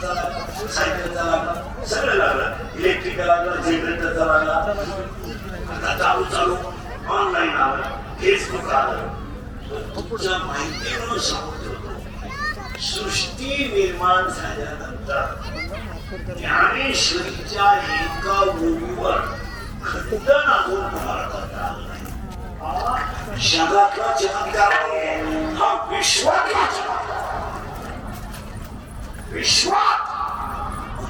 रिक्षाचा लागला, सायकलचा लागला, सगळं लागलं, इलेक्ट्रिकल लागलं, जनरेटरचा लागला. आता चालू चालू ऑनलाईन आलं, फेसबुक आलं. तुमच्या माहितीवर सांगतो, सृष्टी निर्माण झाल्यानंतर ज्ञानेश्वरीच्या एका ओळीवर खंडन अजून तुम्हाला करता आलं नाही. जगातला चमत्कार हा विश्वातला चमत्कार. विश्वात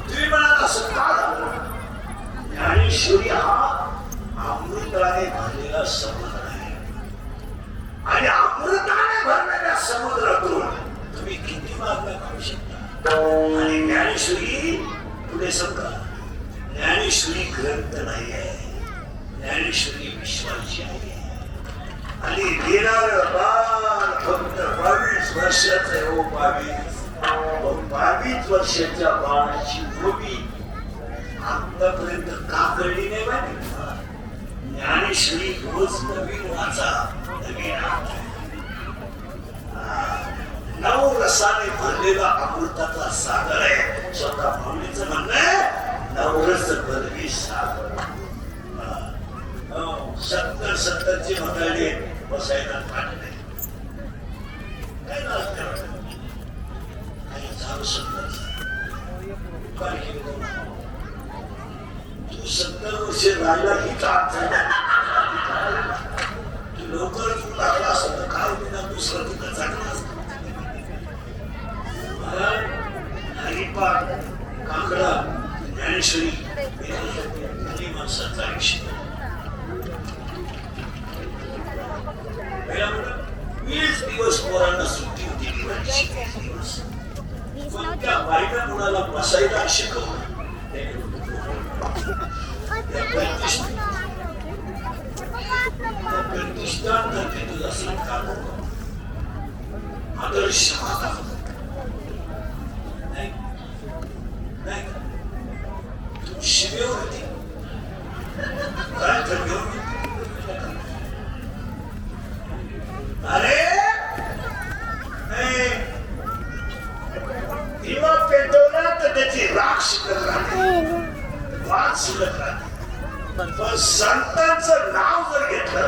तुम्ही म्हणाल असं का झालं? ज्ञानेश्वरी हा अमृताने भरलेला समुद्र आहे आणि अमृताने भरलेल्या समुद्रातून तुम्ही किती मार्ग काढू शकता. आणि ज्ञानेश्वरी पुढे समजा, ज्ञानेश्वरी ग्रंथ नाही आहे, ज्ञानेश्वरी विश्वाची आहे. आणि येणारं बाळ फक्त 22 वर्षाचं आहे. हो 22 वर्षाच्या बाळाची गोबी आतापर्यंत का कळली नाही माहिती का? ज्ञानेश्वरी रोज नवीन वाचा, नवीन नऊ रसाने भरलेला अमृताचा सागर आहे. स्वतः माऊलीचं म्हणणं आहे, नवरस भरवी सागर. 70 म्हणाले बसायला पाठ नाही. काय झालं? काही झालं 70 काय केलं? तू 70 वर्ष राहिला ही काम झाला. तू लवकर तू लागला असं तर काय विना दुसरं तुला चांगलं असतं. हरिपाठ, काकडा, ज्ञानेश्वरी आणि माणसाचा आयुष्य. 20 दिवस पोरांना सुट्टी होती दिवाळीची. 20 दिवस पण त्या बायका मुलाला बसायला शिकवलं. प्रतिष्ठान करते तुझा संस्कार आदर्श नाही. तू शिवेवर होती काय तर घेऊन. अरे दिवा पेटवला तर त्याची राख शिकत राहते, वाद शिकत राहते. पण संतांचं नाव जर घेतलं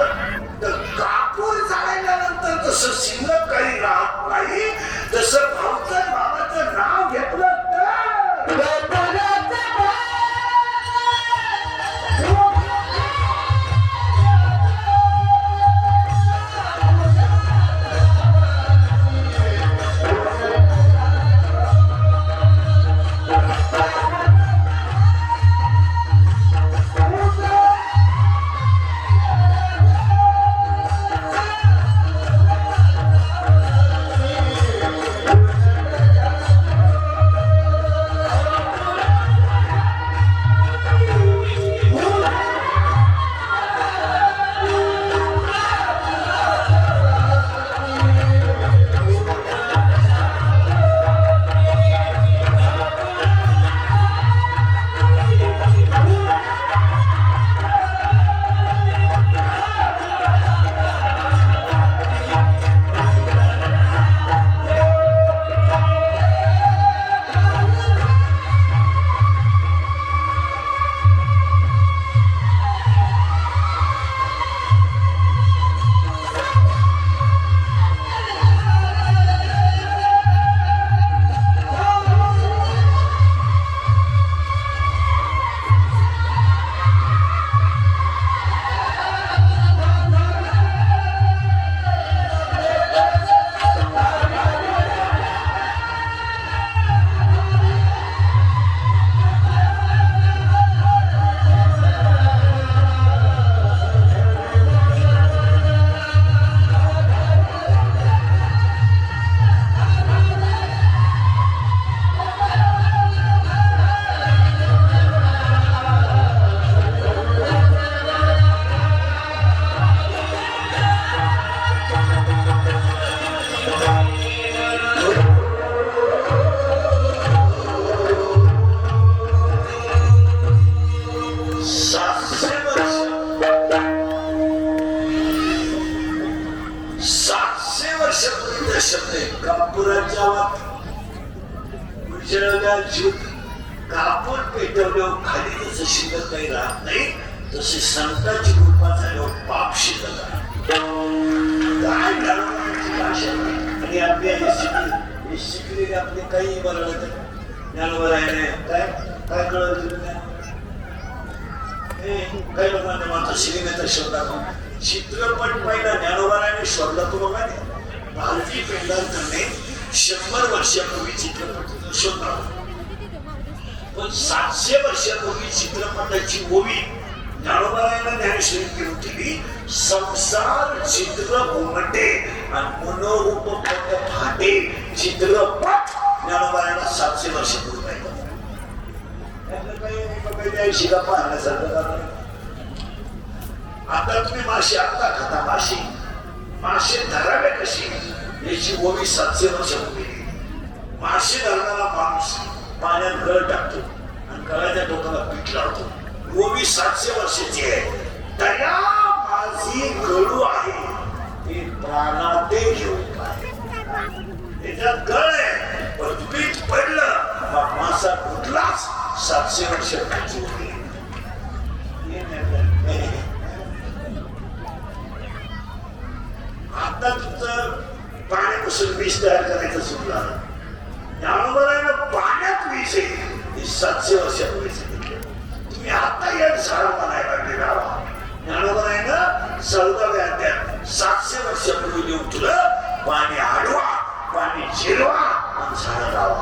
तर कापूर जाळल्यानंतर जसं शिल्लक काही राहत नाही, तसं भाऊचं बाबाचं नाव घेतलं उजळल्या ज्योती कापूर पेटवल्यावर खाली जसं शिल्लक काही राहत नाही तसे संतांची कृपा झाल्यावर पाप शिल्लक काय आणि आपल्या शिकलेले आपले काही बरं ज्ञानोबा आहे काय काय कळत काही लोकांना माझा सिनेमाचा शोध दाखव चित्रपट पहिला ज्ञानोबाने शोधला तो बघा भारतीय पेंढारकरने 100 वर्षापूर्वी चित्रपट शोध लावला पण 700 वर्षापूर्वी चित्रपटाची ओवी ज्ञानोबाने ज्ञानेश्वरी घेऊन केली संसार चित्र घुमटे आणि मनोरूप पट फाटे चित्रपट ज्ञानोबाने 700 वर्षापूर्वी पाहिलं शिका पाहण्यासारखं आता तुम्ही मासे आता खाता मासे धरावे कशी याची ओवी 700 वर्षापूर्वी मासे धरणारा माणूस पाण्यात गळ टाकतो आणि गळाच्या टोकाला पीठ लावतो ओवी 700 वर्षाची आहे दया माझी गळू आहे ते प्राणात घेऊन काय त्याच्यात गळ आहे पण पीठ पडलं मासा कुठलाच 700 वर्षापूर्वी होती आता तुमचं पाण्यापासून विष तयार करायचं सुटला ज्ञानोबाने पाण्यात विष आहे 700 वर्षापूर्वी तुम्ही आता या झाड म्हणायला लागले ज्ञानोबाने 14व्या अध्यायात 700 वर्षापूर्वी लिहून तुला पाणी आडवा पाणी जिरवा आणि झाड लावा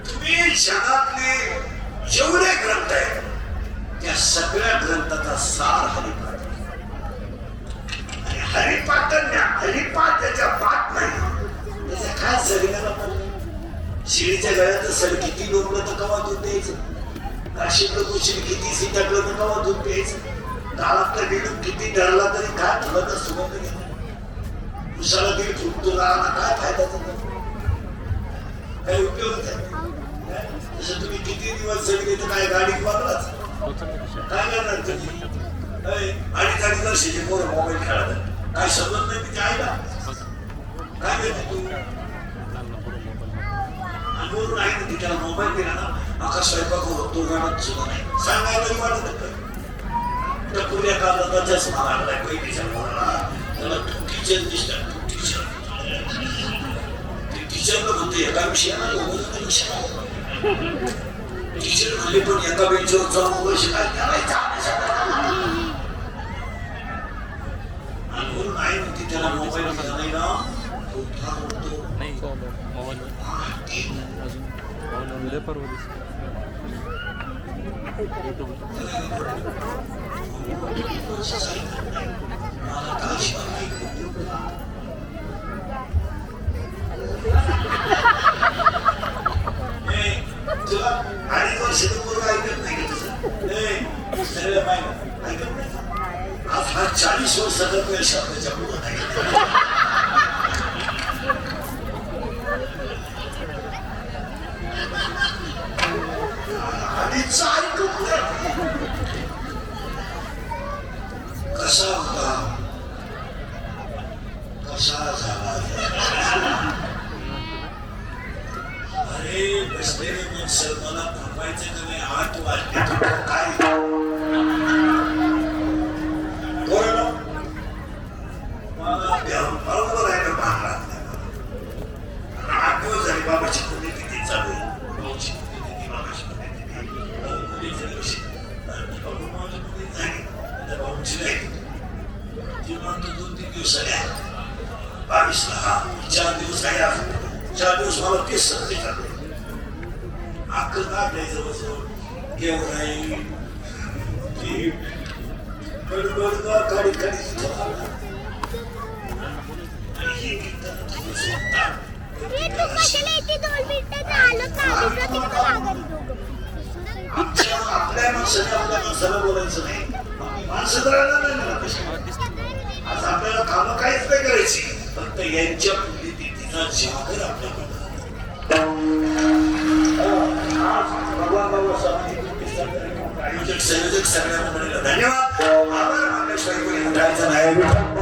तुम्ही जगातले जेवढे ग्रंथ आहेत त्या सगळ्या ग्रंथाचा सार हरिपाठ आणि हरिपाठ त्याच्या पाठ नाही त्याच्या काय सरीला शिडीच्या गळ्यात सर किती डोकलं तर कवा दूध द्यायचं काशीतलं कुशील किती सीताकलं तर कवा दूध द्यायचं गावातलं बिडून किती डरला तरी काय तुला तर सुगंध घ्या उसाला तरी फुटतो राहणार काय फायदा काही उपयोग नाही जसं तुम्ही किती दिवस जगले तर काय गाडी वापराच काय करणार तुम्ही आणि वर्षाचे पोरं मोबाईल खेळतात काय समजत नाही तिथे आहे ना काय करते तू आणि आहे ना तिथे मोबाईल दिला ना आकाश स्वयंपाक होतो गाणं सुद्धा नाही सांगायला तरी वाटत तर पुऱ्या काळात चष्मा लागलाय पहिलीच्या पोराला त्याला तू टीचर दिसतात टीचरला म्हणतो एका विषयाला टीचर म्हणले पण एका बेंचवर जाऊन वर्ष काय करायचं आणि म्हणून आहे म्हणते त्याला मोबाईल नाही ना आणि वर्षाचं पोरं ऐकत नाही का तसं ऐकत नाही आज हा 40 वर्षाचा वेळ शब्दाच्या पुढं नाही आधीचा ऐकत नाही कसा होता कसा झाला अरे बसलेले माणसं मला थांबायचं का नाही 8 वाजले काय बरोबर मला बरोबर आहे ना भाग 8 दिवस झाले बाबाची पुण्यतिथी चालू आहे भाऊची पुण्यतिथी बाबाची पुण्यतिथी भाऊची नाही ती म्हणतो 2-3 दिवस आल्या 22ला हा 4 दिवस आहे 4 दिवस मला तेच संधी चालू अक्कल काढायचं बसवून केवढाई काढी आपल्या माणसाला बोलायचं नाही माणसं तर आज आपल्याला कामं काहीच नाही करायची फक्त यांच्या पुण्यतिथीचा जागर आपल्याकडे आयोजक संयोजक सगळ्या मंडळीला धन्यवाद. आभार मानण्याशिवाय कोणी मंडळाचं नाही.